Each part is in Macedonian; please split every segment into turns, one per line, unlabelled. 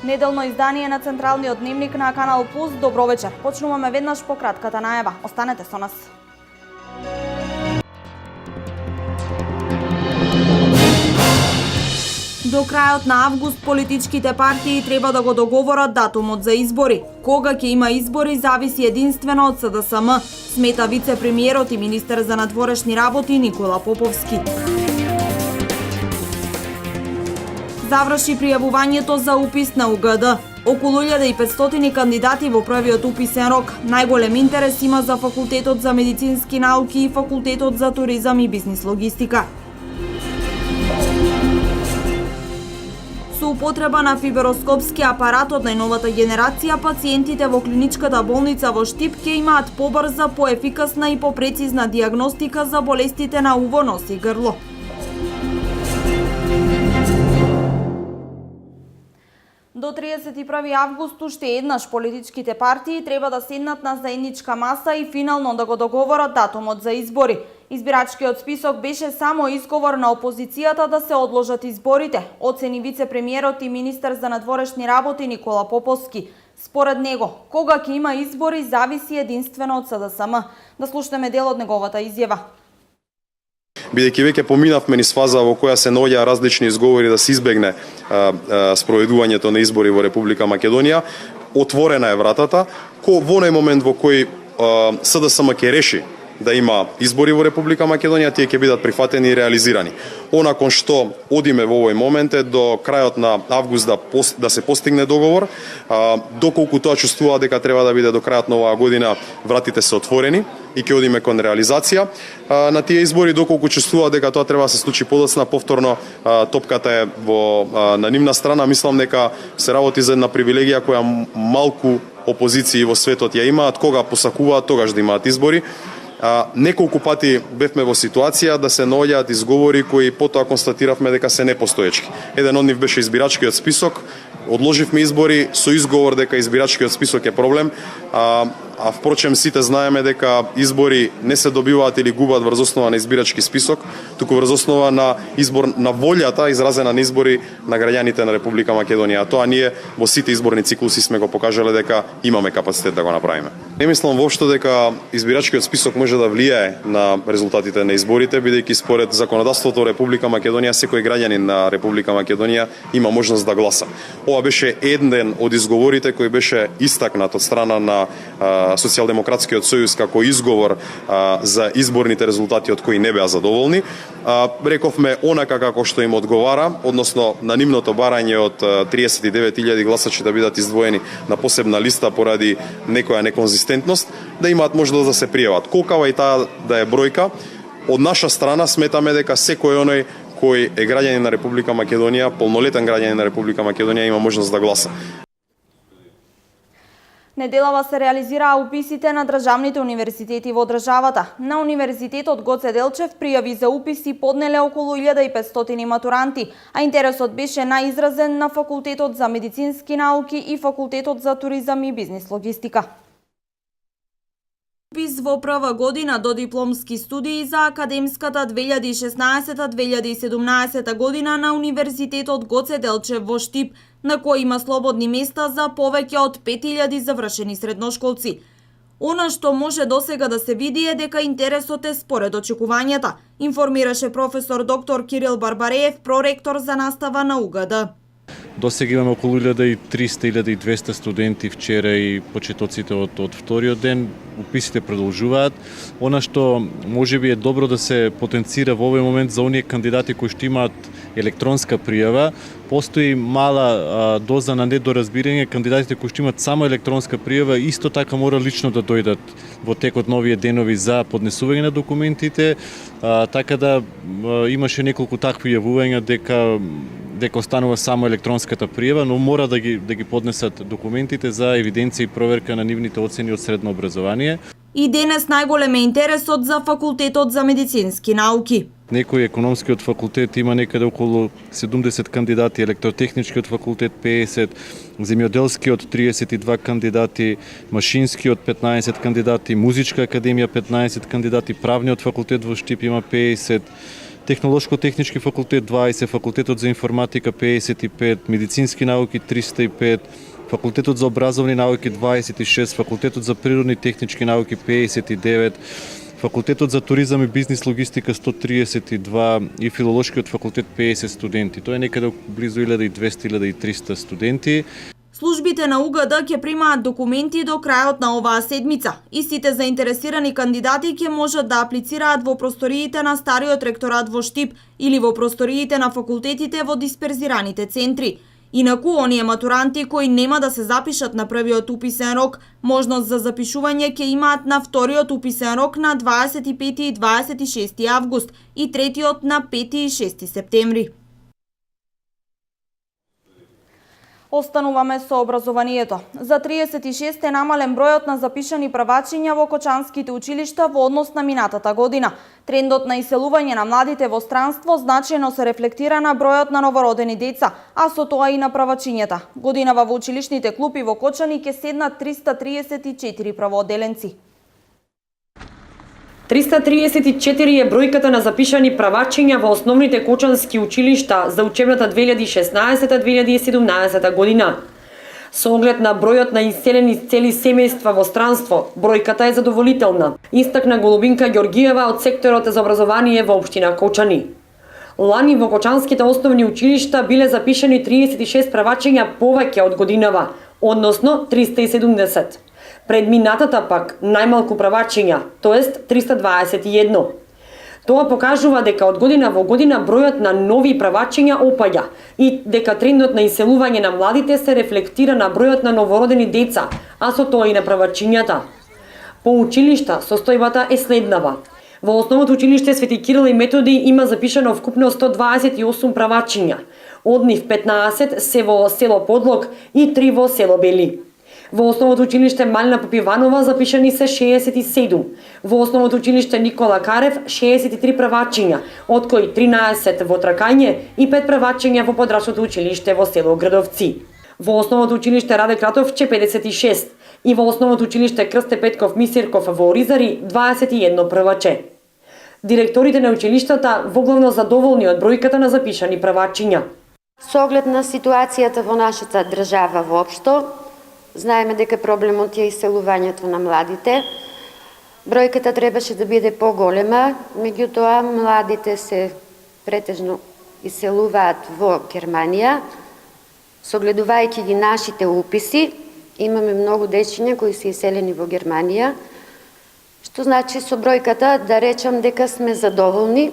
Неделно издание на Централниот дневник на Канал Плюс. Добро вечер. Почнуваме веднаш по кратката најава. Останете со нас. До крајот на август политичките партии треба да го договорат датумот за избори. Кога ќе има избори зависи единствено од СДСМ, смета вице-премиерот и министер за надворешни работи Никола Поповски. Заврши пријавувањето за упис на УГД. Околу 1500 кандидати во првиот уписен рок. Најголем интерес има за Факултетот за медицински науки и Факултетот за туризам и бизнис логистика. Со употреба на фиброскопски апарат од најновата генерација, пациентите во клиничката болница во Штип ќе имаат побрза, поефикасна и попрецизна дијагностика за болестите на уво, нос и грло. До 31 август уште еднаш политичките партии треба да седнат на заедничка маса и финално да го договорат датумот за избори. Избирачкиот список беше само изговор на опозицијата да се одложат изборите, оцени вице-премиерот и министер за надворешни работи Никола Поповски. Според него, кога ќе има избори зависи единствено од СДСМ. Да слушнеме дел од неговата изјава.
Бидејќи веќе поминавме низ фаза во која се наоѓаа различни изговори да се избегне спроведувањето на избори во Република Македонија, отворена е вратата во оној момент во кој СДСМ ќе реши да има избори во Република Македонија, тие ќе бидат прифатени и реализирани. Она кон што одиме во овој момент е до крајот на август да се постигне договор. Доколку тоа чувствува дека треба да биде до крајот на оваа година, вратите се отворени и ќе одиме кон реализација на тие избори. Доколку чувствува дека тоа треба да се случи подоцна, повторно топката е на нивна страна. Мислам дека се работи за една привилегија која малку опозиции во светот ја имаат, кога посакуваат тогаш да имаат избори. Неколку пати бевме во ситуација да се наоѓаат изговори кои потоа констатиравме дека се непостоечки. Еден од нив беше избирачкиот список. Одложивме избори со изговор дека избирачкиот список е проблем, а впрочем сите знаеме дека избори не се добиваат или губат врз основа на избирачки список, туку врз основа на избор на волјата изразена на избори на граѓаните на Република Македонија. Тоа ние во сите изборни циклуси сме го покажале дека имаме капацитет да го направиме. Не мислам воопшто дека избирачкиот список може да влијае на резултатите на изборите, бидејќи според законодавството Република Македонија секој граѓанин на Република Македонија има можност да гласа. Ова беше еден од изговорите кој беше истакнат од страна на Социјалдемократскиот сојуз како изговор за изборните резултати од кои не беа задоволни. Рековме онака како што им одговара, односно на нивното барање од 39.000 гласачи да бидат издвоени на посебна листа поради некоја неконзистентност, да имаат можност да се пријават. Колкава и таа да е бројка, од наша страна сметаме дека секој оној кој е граѓанин на Република Македонија, полнолетен граѓанин на Република Македонија има можност да гласа.
Неделава се реализираа уписите на државните универзитети во државата. На Универзитетот Гоце Делчев пријави за уписи поднеле околу 1500 матуранти, а интересот беше најизразен на Факултетот за медицински науки и Факултетот за туризам и бизнис логистика. Упис во прва година до дипломски студии за академската 2016-2017 година на Универзитетот Гоце Делчев во Штип, на кој има слободни места за повеќе од 5000 завршени средношколци. Она што може досега да се види е дека интересот е според очекувањата, информираше професор доктор Кирил Барбареев, проректор за настава на УГД.
Досега имаме околу 1300-1200 студенти вчера и почетоците од вториот ден. Уписите продолжуваат. Она што можеби е добро да се потенцира во овој момент за оние кандидати кои што имаат електронска пријава, постои мала доза на недоразбирање. Кандидатите кои што имаат само електронска пријава исто така мора лично да дојдат во текот на овие денови за поднесување на документите, така да имаше неколку такви јавувања дека останува само електронската пријава, но мора да ги поднесат документите за евиденција и проверка на нивните оцени од средно образование.
И денес најголем е интересот за Факултетот за медицински науки.
Некој економскиот факултет има некаде околу 70 кандидати, електротехничкиот факултет 50, земјоделскиот 32 кандидати, машинскиот 15 кандидати, музичка академија 15 кандидати, правниот факултет во Штип има 50, Технолошко-технички факултет 20, факултетот за информатика 55, медицински науки 305, факултетот за образовни науки 26, факултетот за природни технички науки 59, факултетот за туризам и бизнис логистика 132 и филолошкиот факултет 50 студенти. Тоа е некаде близу 1200-1300 студенти.
Службите на УГД ќе примаат документи до крајот на оваа седмица. Истите заинтересирани кандидати ќе можат да аплицираат во просториите на стариот ректорат во Штип или во просториите на факултетите во дисперзираните центри. Инаку, оние матуранти кои нема да се запишат на првиот уписен рок, можност за запишување ќе имаат на вториот уписен рок на 25 и 26 август и третиот на 5 и 6 септември. Остануваме со образованието. За 36 е намален бројот на запишани правачиња во кочанските училишта во однос на минатата година. Трендот на иселување на младите во странство значајно се рефлектира на бројот на новородени деца, а со тоа и на правачињата. Годинава во училишните клупи во Кочани ќе седнат 334 правооделенци.
334 е бројката на запишани правачиња во основните кочански училишта за учебната 2016-2017 година. Со оглед на бројот на иселени цели семејства во странство, бројката е задоволителна, истакна Голубинка Ѓоргиева од секторот за образование во општина Кочани. Лани во кочанските основни училишта биле запишани 36 правачиња повеќе од годинава, односно 370. Пред минатата пак најмалку правачиња, тоест 321. Тоа покажува дека од година во година бројот на нови правачиња опаѓа и дека трендот на иселување на младите се рефлектира на бројот на новородени деца, а со тоа и на правачињата. По училишта состојбата е следнава. Во основното училиште Свети Кирил и Методи има запишано вкупно 128 правачиња. Од нив 15 се во село Подлог и 3 во село Бели. Во основното училиште Малина Попиванова запишани се 67. Во основното училиште Никола Карев 63 правачиња, од кои 13 во Тракање и 5 правачиња во подрачното училиште во село Градовци. Во основното училиште Раде Кратовче 56 и во основното училиште Крсте Петков Мисирков во Оризари 21 праваче. Директорите на училиштата воглавно задоволни од бројката на запишани правачиња.
Со оглед на ситуацијата во нашата држава воопшто, знаеме дека проблемот е иселувањето на младите. Бројката требаше да биде поголема, меѓутоа младите се претежно иселуваат во Германија. Согледувајќи ги нашите уписи, имаме многу дечиња кои се иселени во Германија, што значи со бројката да речам дека сме задоволни.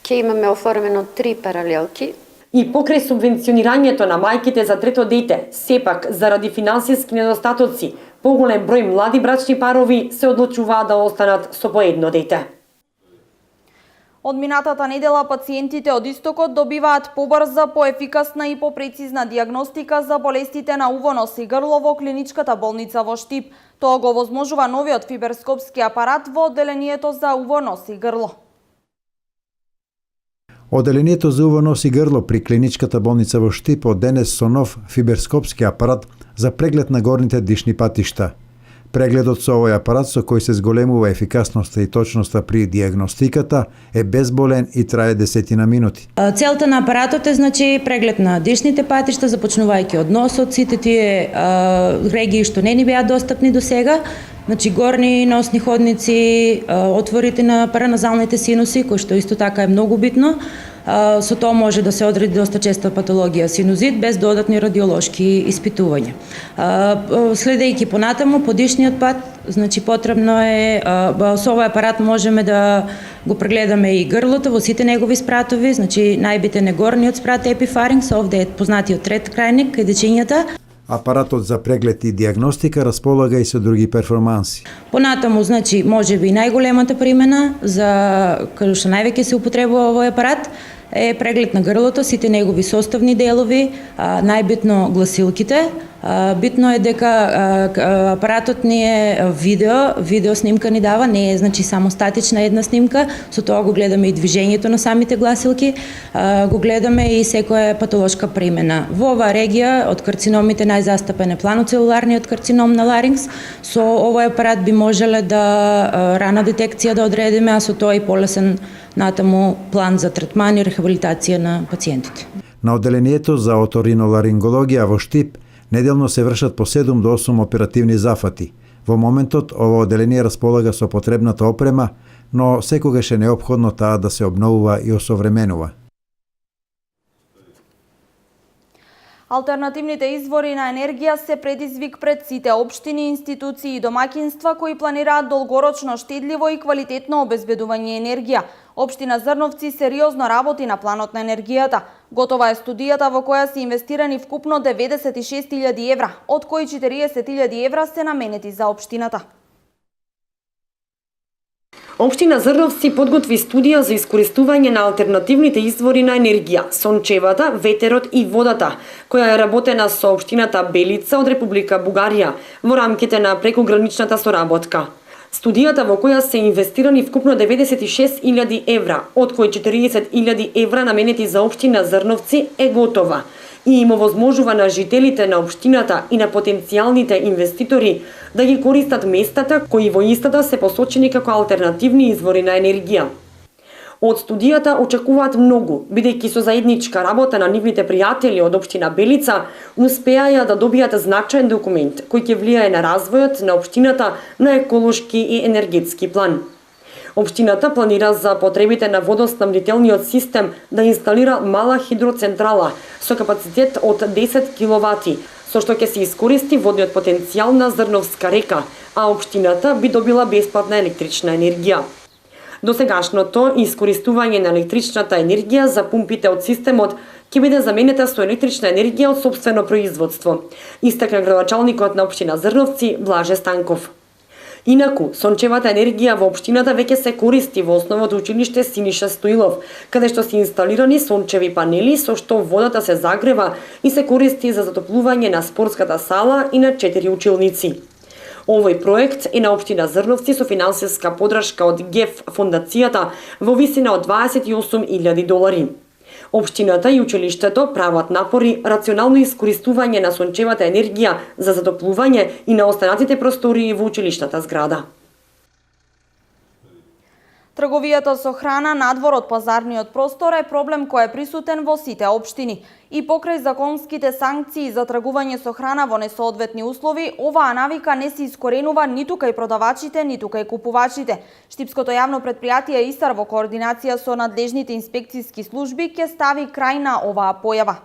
Ќе имаме оформено 3 паралелки.
И покрај субвенционирањето на мајките за трето дете, сепак заради финансиски недостатоци, поголем број млади брачни парови се одлучуваат да останат со по едно дете.
Од минатата недела пациентите од Истокот добиваат побрза, поефикасна и попрецизна дијагностика за болестите на уво, нос и грло во клиничката болница во Штип. Тоа го возможува новиот фиберскопски апарат во одделението за уво, нос и грло.
Одделението за уво, нос и грло при клиничката болница во Штип од денес со нов фиберскопски апарат за преглед на горните дишни патишта. Прегледот со овој апарат со кој се зголемува ефикасноста и точноста при дијагностиката е безболен и трае 10 минути.
Целта на апаратот е преглед на дишните патишта, започнувајќи од носот, сите тие регии што не ни беа достапни до сега, горни носни ходници, отворите на параназалните синуси, кој што исто така е многу битно. Со тоа може да се одреди доста честа патологија синузит без додатни радиолошки испитувања. Следејќи понатаму по дишниот пат, потребно е со овој апарат можеме да го прегледаме и грлото во сите негови спратови, најбитен е горниот спрат епифарингс, овде е познатиот трет крајник кај дечињата.
Апаратот за преглед и дијагностика располага и со други перформанси.
Понатаму, можеби и најголемата примена за каде што највеќе се употребува овој апарат е преглед на грлото, сите негови составни делови, најбитно гласилките. Битно е дека апаратот ни е видео снимка ни дава, не е само статична една снимка, со тоа го гледаме и движењето на самите гласилки, го гледаме и секоја патолошка примена. Во оваа регија од карциномите најзастапен е планоцелуларниот карцином на ларингс, со овој апарат би можеле да рана детекција да одредиме, а со тоа и полесен натаму план за третман и рехабилитација на пациентите.
На одделението за оториноларингологија во Штип неделно се вршат по 7 до 8 оперативни зафати. Во моментот ова одделение располага со потребната опрема, но секогаш е неопходно таа да се обновува и осовременува.
Алтернативните извори на енергија се предизвик пред сите општини, институции и домаќинства кои планираат долгорочно штедливо и квалитетно обезбедување енергија. Општина Зрновци сериозно работи на планот на енергијата. Готова е студијата во која се инвестирани вкупно 96.000 евра, од кои 40.000 евра се наменети за општината.
Општина Зрновци подготви студија за искористување на алтернативните извори на енергија, сончевата, ветерот и водата, која е работена со општината Белица од Република Бугарија во рамките на прекограничната соработка. Студијата во која се инвестирани вкупно 96.000 евра, од кои 40.000 евра наменети за општина Зрновци е готова и им овозможува на жителите на општината и на потенцијалните инвеститори да ги користат местата кои во истата се посочени како алтернативни извори на енергија. Од студијата очекуваат многу, бидејќи со заедничка работа на нивните пријатели од општина Белица успеаја да добијат значаен документ кој ќе влијае на развојот на општината на еколошки и енергетски план. Општината планира за потребите на водоснабдителниот систем да инсталира мала хидроцентрала со капацитет од 10 киловати, со што ќе се искористи водниот потенцијал на Зрновска река, а општината би добила бесплатна електрична енергија. Досегашното искористување на електричната енергија за пумпите од системот ќе биде заменета со електрична енергија од сопствено производство, истакна градоначалникот на општина Зрновци Блаже Станков. Инаку, сончевата енергија во општината веќе се користи во основното училиште Синиша Стоилов, каде што се инсталирани сончеви панели со што водата се загрева и се користи за затоплување на спортската сала и на 4 училници. Овој проект е на општина Зрновци со финансиска подршка од ГЕФ фондацијата во висина од $28.000. Општината и училиштето прават напори рационално искористување на сончевата енергија за затоплување и на останатите простории во училишната зграда.
Трговијата со храна надвор од пазарниот простор е проблем кој е присутен во сите општини. И покрај законските санкции за тргување со храна во несоодветни услови, оваа навика не се искоренува ниту кај продавачите, ниту кај купувачите. Штипското јавно предпријатие ИСАР во координација со надлежните инспекцијски служби ќе стави крај на оваа појава.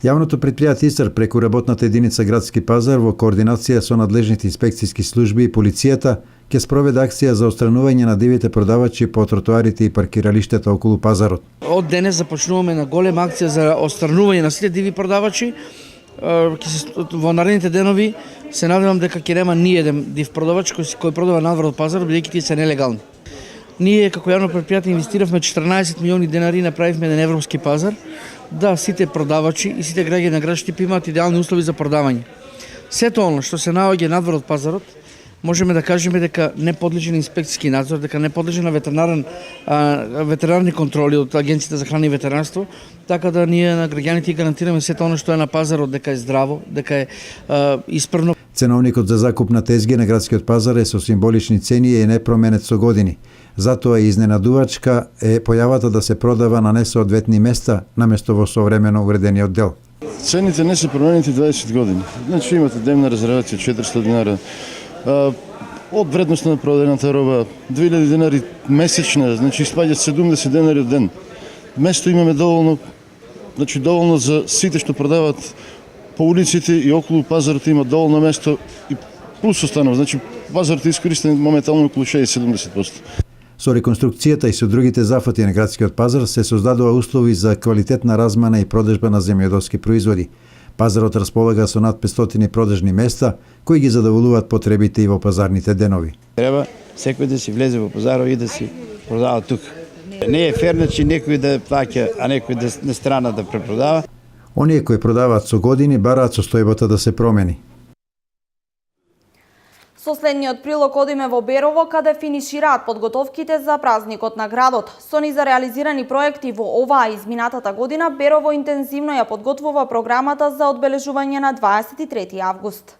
Јавното предпријатие ИСАР преку работната единица Градски пазар во координација со надлежните инспекцијски служби и полицијата ќе спроведе акција за отстранување на дивите продавачи по тротоарите и паркиралиштата околу пазарот.
Од денес започнуваме на голема акција за отстранување на сите диви продавачи. Во наредните денови се надевам дека ќе нема ни еден див продавач кој продава надвор од пазарот, бидејќи тие се нелегални. Ние како јавно предпријатие инвестиравме 14 милиони денари, направивме еден европски пазар, да сите продавачи и сите граѓани на град Штип имаат идеални услови за продавање. Сето оно што се наоѓа надвор од пазарот, можеме да кажеме дека не подлежи на инспекцијски надзор, дека не подлежи на ветеринарни контроли од Агенцијата за храна и ветеринарство, така да ние на граѓаните гарантираме сето оно што е на пазарот дека е здраво, дека е исправно.
Ценовникот за закуп на тезги на градскиот пазар е со символични цени и е непроменет со години. Затоа и изненадувачка е појавата да се продава на несоодветни места наместо во современо уредениот дел.
Цените не се променети 20 години. Значи имате дневна резервација 400 динари. Од вредноста на продадената роба 2000 динари месечна, значи испаѓа 70 динари од ден. Место имаме доволно за сите што продават по улиците и околу пазарот има доволно место и плюс останува, значи пазарот е искористен моментално околу 60-70%.
Со реконструкцијата и со другите зафати на градскиот пазар се создадува услови за квалитетна размена и продажба на земјоделски производи. Пазарот располага со над 500 продажни места кои ги задоволуваат потребите и во пазарните денови.
Треба секој да си влезе во пазарот и да си продава тук. Не е фер, значи некој да плаќа, а некој да на страна да препродава.
Оние кои продаваат со години бараат состојбата да се промени.
Со следниот прилог одиме во Берово, каде финишираат подготовките за празникот на градот. Со низа реализирани проекти во оваа изминатата година, Берово интензивно ја подготвува програмата за одбележување на 23 август.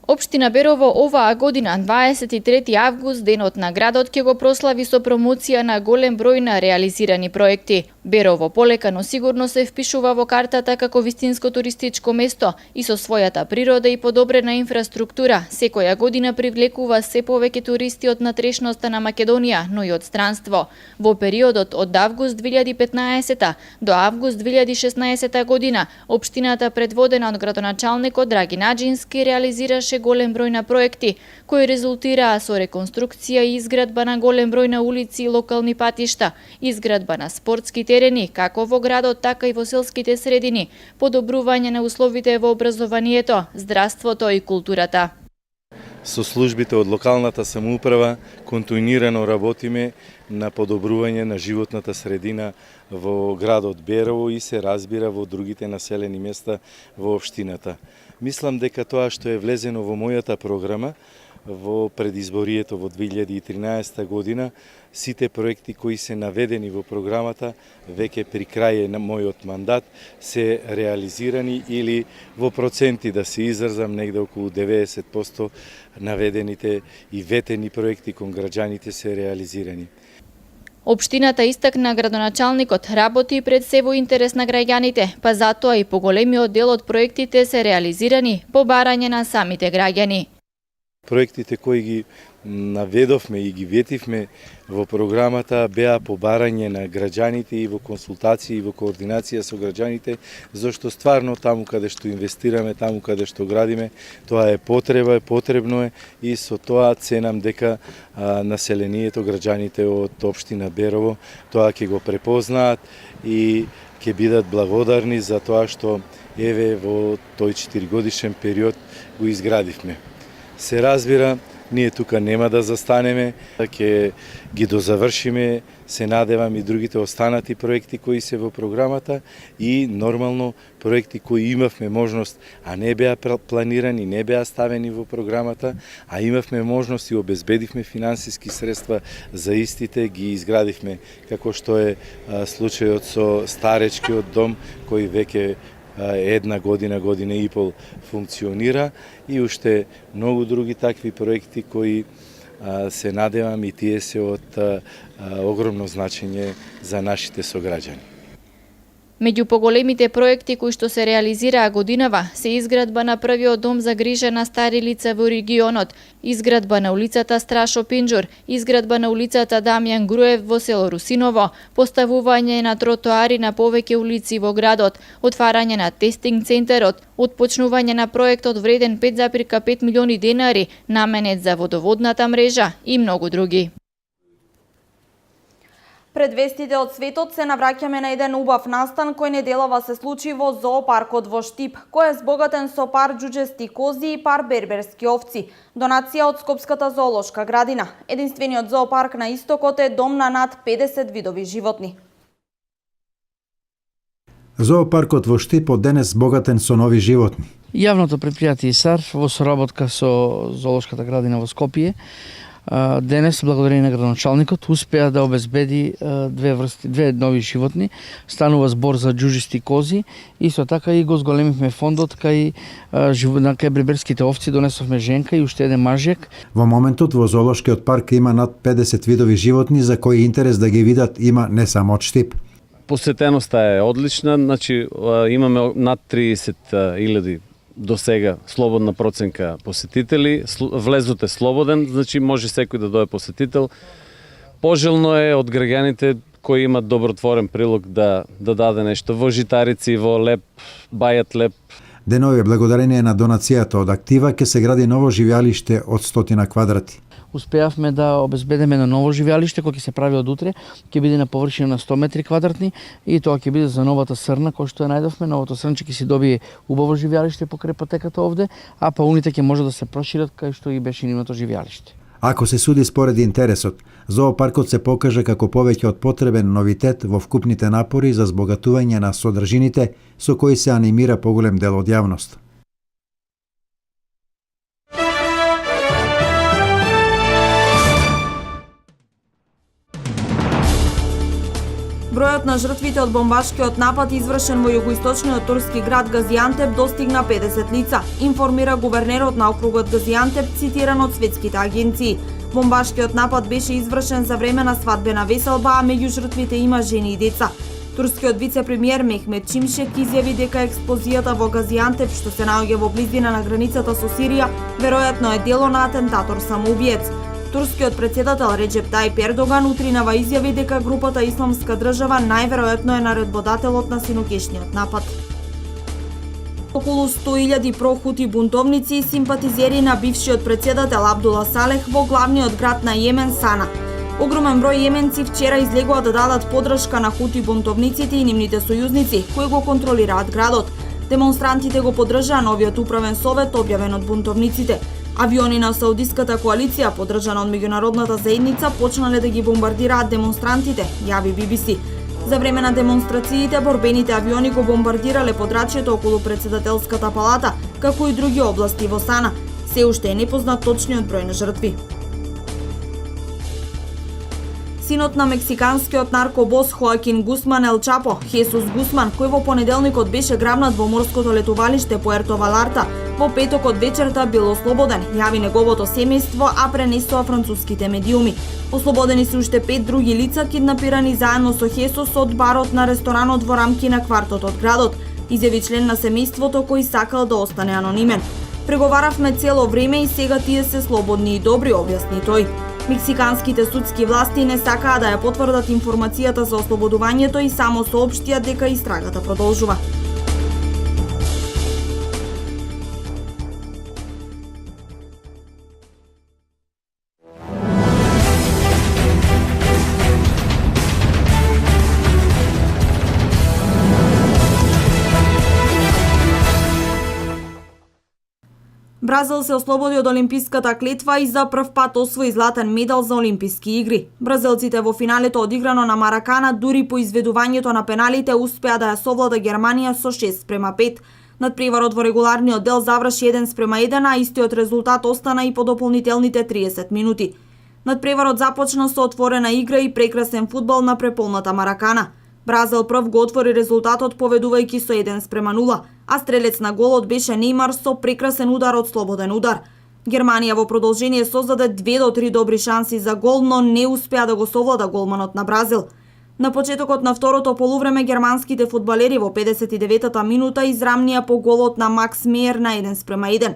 Општина Берово оваа година, 23 август, денот на градот, ќе го прослави со промоција на голем број на реализирани проекти. Берово полека, но сигурно се впишува во картата како вистинско туристичко место и со својата природа и подобрена инфраструктура, секоја година привлекува се повеќе туристи од натрешноста на Македонија, но и од странство. Во периодот од август 2015 до август 2016 година, општината предводена од градоначалникот Драги Наџински реализираше голем број на проекти, кои резултираа со реконструкција и изградба на голем број на улици и локални патишта, изградба на спортски терени, како во градот, така и во селските средини, подобрување на условите во образованието, здравството и културата.
Со службите од локалната самоуправа континуирано работиме на подобрување на животната средина во градот Берово и се разбира во другите населени места во општината. Мислам дека тоа што е влезено во мојата програма во предизборието во 2013 година, сите проекти кои се наведени во програмата веќе при крај на мојот мандат се реализирани или во проценти да се изразам негде околу 90% наведените и ветени проекти кон граѓаните се реализирани.
Општината истакна градоначалникот работи пред се во интерес на граѓаните, па затоа и поголемиот дел од проектите се реализирани по барање на самите граѓани.
Проектите кои ги наведовме и ги ветивме во програмата беа по барање на граѓаните и во консултации и во координација со граѓаните, зашто стварно таму каде што инвестираме, таму каде што градиме, тоа е потребно е и со тоа ценам дека населението, граѓаните од општина Берово тоа ќе го препознаат и ќе бидат благодарни за тоа што еве во тој 4-годишен период го изградивме. Се разбира, ние тука нема да застанеме, ќе ги дозавршиме, се надевам и другите останати проекти кои се во програмата и нормално проекти кои имавме можност, а не беа планирани, не беа ставени во програмата, а имавме можност и обезбедивме финансиски средства за истите, ги изградивме, како што е случајот со старечкиот дом кој веќе една година, година и пол функционира и уште многу други такви проекти кои се надевам и тие се од огромно значење за нашите сограѓани.
Меѓу поголемите проекти кои што се реализираа годинава се изградба на првиот дом за грижа на стари лица во регионот, изградба на улицата Страшо Пинџур, изградба на улицата Дамјан Груев во село Русиново, поставување на тротоари на повеќе улици во градот, отварање на тестинг центарот, отпочнување на проектот вреден 5,5 милиони денари, наменет за водоводната мрежа и многу други.
Пред вестите од светот се навраќаме на еден убав настан кој неделава се случи во зоопаркот во Штип, кој е збогатен со пар џуџести кози и пар берберски овци. Донација од Скопската зоолошка градина. Единствениот зоопарк на истокот е дом на над 50 видови животни.
Зоопаркот во Штип од денес збогатен со нови животни.
Јавното предпријатие ИСАР во соработка со зоолошката градина во Скопје денес, благодарение на градоначалникот, успеа да обезбеди две нови животни. Станува збор за џуџисти кози, исто така и го зголемивме фондот кај бриберските овци, донесовме женка и уште еден мажјак.
Во моментот во зоолошкиот парк има над 50 видови животни за кои интерес да ги видат има не само од Штип.
Посетеноста е одлична, значи имаме над 30.000 до сега слободна проценка посетители, влезот е слободен, значи може секој да дое посетител. Пожелно е од граѓаните кои имат добротворен прилог да даде нешто во житарици, во леп, бајат леп.
Денови благодарение на донацијата од Актива ќе се гради ново живеалиште од 100 квадрати.
Успеавме да обезбедиме на ново живеалиште кој ќе се прави од утре, ќе биде на површина на 100 метри квадратни и тоа ќе биде за новата срна кој што ја најдовме. Новото срнче ќе си добие убаво живеалиште покрај патеката овде, а пауните ќе може да се прошират кај што и беше нивното живеалиште.
Ако се суди според интересот, зоопаркот се покажа како повеќе од потребен новитет во вкупните напори за збогатување на содржините со кои се анимира поголем дел од јавност.
Бројот на жртвите од бомбашкиот напад извршен во југоисточниот турски град Газиантеп достигна 50 лица, информира гувернерот на округот Газиантеп, цитиран од светските агенции. Бомбашкиот напад беше извршен за време на свадбена веселба, а меѓу жртвите има жени и деца. Турскиот вице-премиер Мехмет Чимшек изјави дека експлозијата во Газиантеп, што се наоѓа во близина на границата со Сирија, веројатно е дело на атентатор самоубиец. Турскиот председател Реджеп Тајип Ердоган утринава изјави дека групата Исламска држава најверојатно е наредбодателот на синокешниот напад. Околу 100.000 прохути бунтовници и симпатизери на бившиот председател Абдула Салех во главниот град на Јемен, Сана. Огромен број јеменци вчера излегува да дадат поддршка на хути бунтовниците и нивните сојузници, кои го контролираат градот. Демонстрантите го поддржаа новиот управен совет објавен од бунтовниците. Авиони на Саудиската коалиција, поддржана од меѓународната заедница, почнале да ги бомбардираат демонстрантите, јави BBC. За време на демонстрациите, борбените авиони го бомбардирале подрачјето околу председателската палата, како и други области во Сана. Се уште е непознат точниот број на жртви. Синот на мексиканскиот наркобос Хоакин Гусман Ел Чапо, Хесус Гусман, кој во понеделникот беше грабнат во морското летувалиште Пуерто Валарта, во петокот вечерта бил ослободен, јави неговото семејство, а пренесоа француските медиуми. Ослободени се уште 5 други лица киднапирани заедно со Хесус од барот на ресторанот во рамки на квартот од градот, изјави член на семејството кој сакал да остане анонимен. Преговаравме цело време и сега тие се слободни и добри, објасни тој. Мексиканските судски власти не сакаа да ја потврдат информацијата за ослободувањето и само соопштија дека истрагата продолжува. Бразил се ослободи од олимписката клетва и за прв пат освои златен медал за олимписки игри. Бразилците во финалето одиграно на Маракана дури по изведувањето на пеналите успеа да ја совлада Германија со 6:5. Надпреварот во регуларниот дел заврши 1:1, а истиот резултат остана и по дополнителните 30 минути. Надпреварот започна со отворена игра и прекрасен фудбал на преполната Маракана. Бразил прв го отвори резултатот победувајќи со 1:0, а стрелец на голот беше Неймар со прекрасен удар од слободен удар. Германија во продолжение создаде 2 до 3 добри шанси за гол, но не успеа да го совлада голманот на Бразил. На почетокот на второто полувреме германските фудбалери во 59-та минута израмнија по голот на Макс Меер на 1:1.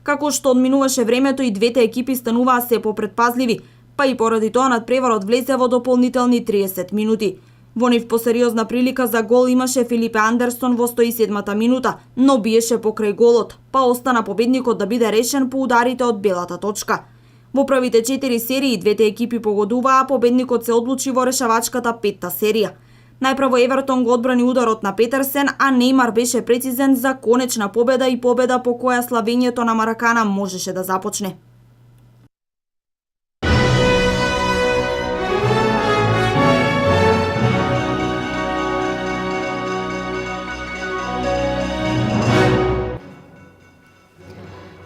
Како што одминуваше времето и двете екипи стануваа се попредпазливи, па и поради тоа надпреварот влезе во дополнителни 30 минути. Во нив посериозна прилика за гол имаше Филипе Андерсон во 107-та минута, но биеше покрај голот, па остана победникот да биде решен по ударите од белата точка. Во првите 4 серии двете екипи погодуваа, а победникот се одлучи во решавачката 5-та серија. Најпрво Евертон го одбрани ударот на Петерсен, а Неймар беше прецизен за конечна победа и победа по која славењето на Маракана можеше да започне.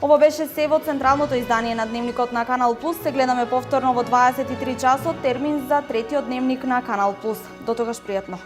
Ово беше се во централното издание на Дневникот на Канал Плюс. Се гледаме повторно во 23 часот, термин за третиот Дневник на Канал Плюс. До тогаш пријатно.